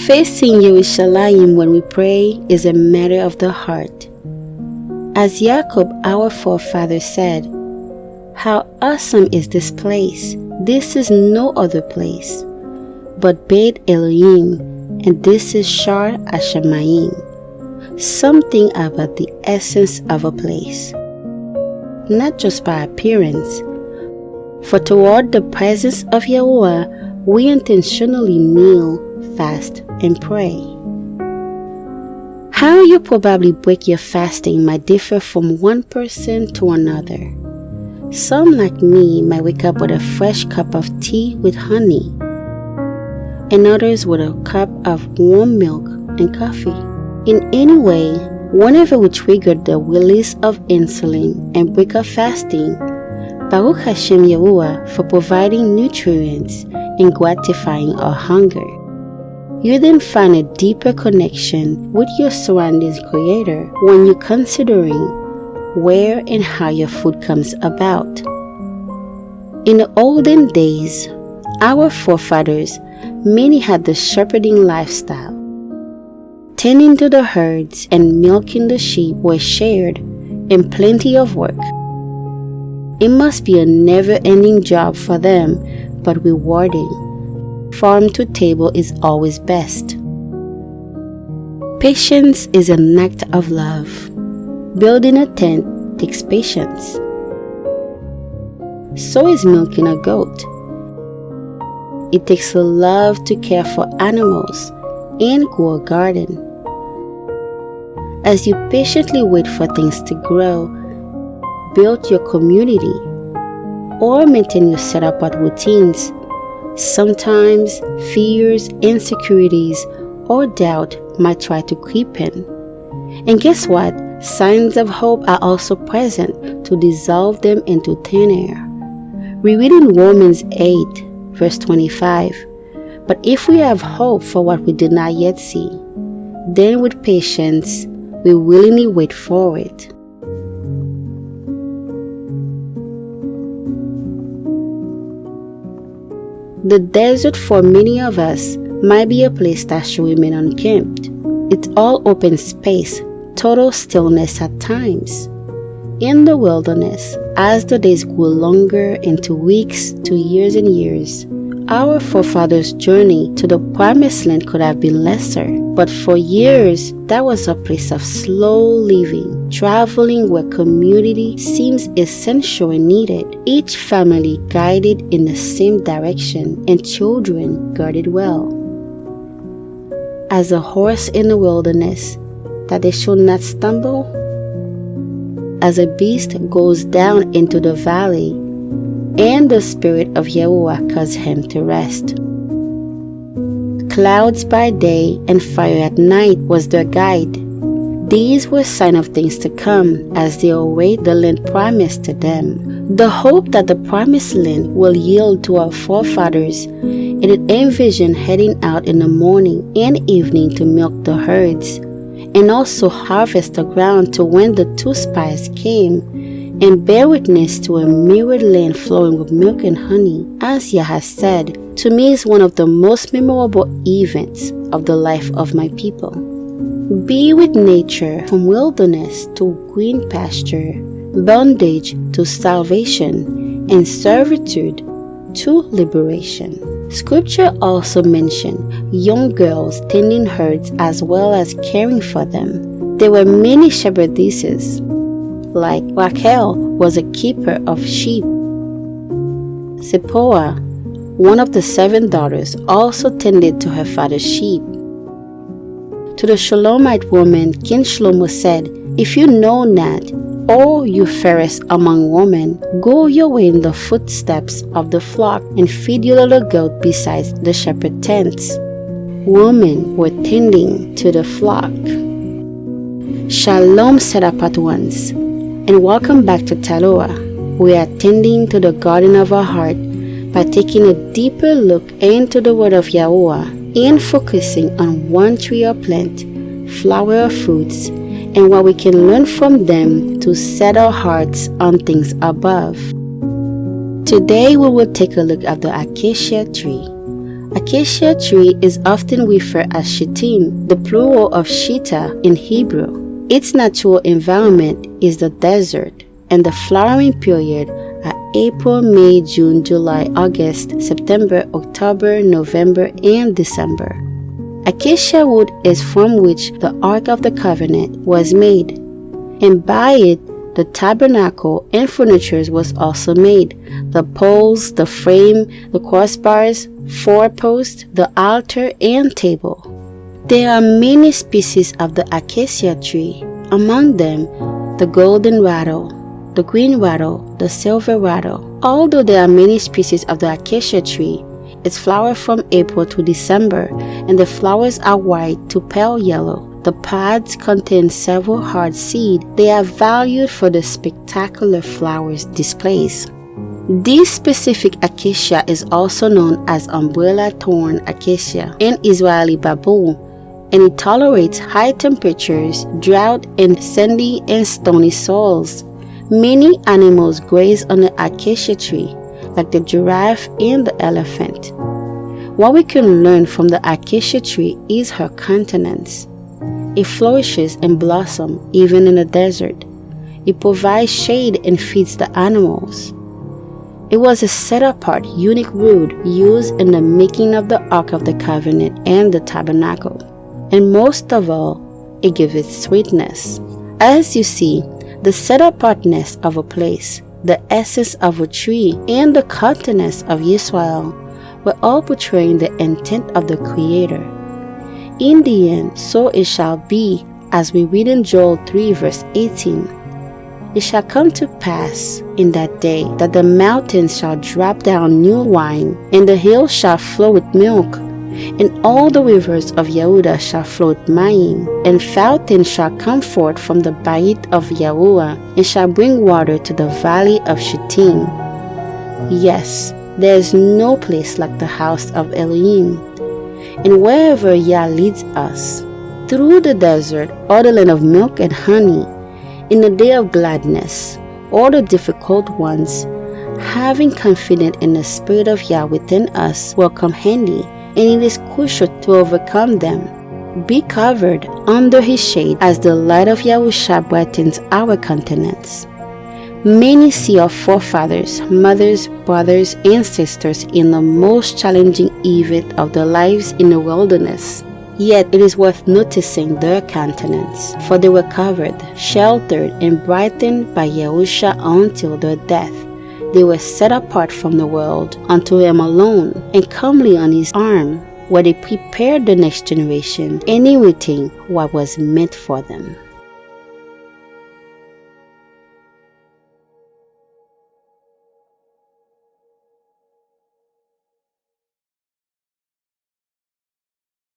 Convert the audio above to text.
Facing Yerushalayim when we pray is a matter of the heart. As Jacob, our forefather, said, "How awesome is this place! This is no other place, but Bayit Elohim, and this is Shar Hashemayim." Something about the essence of a place, not just by appearance. For toward the presence of Yahuwah, we intentionally kneel, fast, and pray. How you probably break your fasting might differ from one person to another. Some, like me, might wake up with a fresh cup of tea with honey, and others with a cup of warm milk and coffee. In any way, whenever we trigger the release of insulin and break our fasting, Baruch Hashem Yahuwah for providing nutrients and gratifying our hunger. You then find a deeper connection with your surroundings Creator when you're considering where and how your food comes about. In the olden days, our forefathers, many had the shepherding lifestyle. Tending to the herds and milking the sheep were shared and plenty of work. It must be a never-ending job for them, but rewarding. Farm to table is always best. Patience is an act of love. Building a tent takes patience. So is milking a goat. It takes a love to care for animals and grow a garden. As you patiently wait for things to grow, build your community, or maintain your setup at routines, sometimes fears, insecurities, or doubt might try to creep in. And guess what? Signs of hope are also present to dissolve them into thin air. We read in Romans 8, verse 25, "But if we have hope for what we do not yet see, then with patience we willingly wait for it." The desert for many of us might be a place that should remain unkempt. It's all open space, total stillness at times. In the wilderness, as the days grew longer into weeks to years and years, our forefathers' journey to the promised land could have been lesser, but for years that was a place of slow living, traveling where community seems essential and needed, each family guided in the same direction and children guarded well. As a horse in the wilderness, that they should not stumble, as a beast goes down into the valley, and the Spirit of Yahuwah caused him to rest. Clouds by day and fire at night was their guide. These were signs of things to come as they await the land promised to them. The hope that the promised land will yield to our forefathers, and it envisioned heading out in the morning and evening to milk the herds, and also harvest the ground to when the two spies came, and bear witness to a mirrored land flowing with milk and honey, as Yah has said, to me is one of the most memorable events of the life of my people. Be with nature from wilderness to green pasture, bondage to salvation, and servitude to liberation. Scripture also mentioned young girls tending herds as well as caring for them. There were many shepherdesses, like Rachel was a keeper of sheep. Zipporah, one of the 7 daughters, also tended to her father's sheep. To the Shulamite woman, King Shlomo said, "If you know not, O you fairest among women, go your way in the footsteps of the flock and feed your little goat beside the shepherd tents." Women were tending to the flock. Shalom, set apart ones, and welcome back to Talorah. We are tending to the garden of our heart by taking a deeper look into the word of Yahuwah and focusing on one tree or plant, flower or fruits, and what we can learn from them to set our hearts on things above. Today we will take a look at the acacia tree. Acacia tree is often referred as Shittim, the plural of Shita in Hebrew. Its natural environment is the desert, and the flowering period are April, May, June, July, August, September, October, November, and December. Acacia wood is from which the Ark of the Covenant was made, and by it the tabernacle and furniture was also made: the poles, the frame, the crossbars, 4 posts, the altar, and table. There are many species of the acacia tree, among them the golden rattle, the green rattle, the silver rattle. Although there are many species of the acacia tree, it flowers from April to December, and the flowers are white to pale yellow. The pods contain several hard seeds. They are valued for the spectacular flowers displays. This specific acacia is also known as umbrella thorn acacia in Israeli Babel, and it tolerates high temperatures, drought, and sandy and stony soils. Many animals graze on the acacia tree, like the giraffe and the elephant. What we can learn from the acacia tree is her countenance. It flourishes and blossoms even in the desert. It provides shade and feeds the animals. It was a set-apart, unique wood used in the making of the Ark of the Covenant and the tabernacle. And most of all, it gives it sweetness. As you see, the set-apartness of a place, the essence of a tree, and the countenance of Israel were all portraying the intent of the Creator. In the end, so it shall be, as we read in Joel 3 verse 18. It shall come to pass in that day that the mountains shall drop down new wine, and the hills shall flow with milk, and all the rivers of Yahudah shall flow with mayim, and fountains shall come forth from the Bayit of YaHUaH, and shall bring water to the valley of Shittim. Yes, there is no place like the house of Elohim. And wherever Yah leads us, through the desert or the land of milk and honey, in the day of gladness or the difficult ones, having confidence in the Spirit of Yah within us will come handy, and it is crucial to overcome them. Be covered under His shade as the light of Yahusha brightens our countenance. Many see our forefathers, mothers, brothers, and sisters in the most challenging event of their lives in the wilderness. Yet it is worth noticing their countenance, for they were covered, sheltered, and brightened by Yahusha until their death. They were set apart from the world unto Him alone, and comely on His arm, where they prepared the next generation and in retain what was meant for them.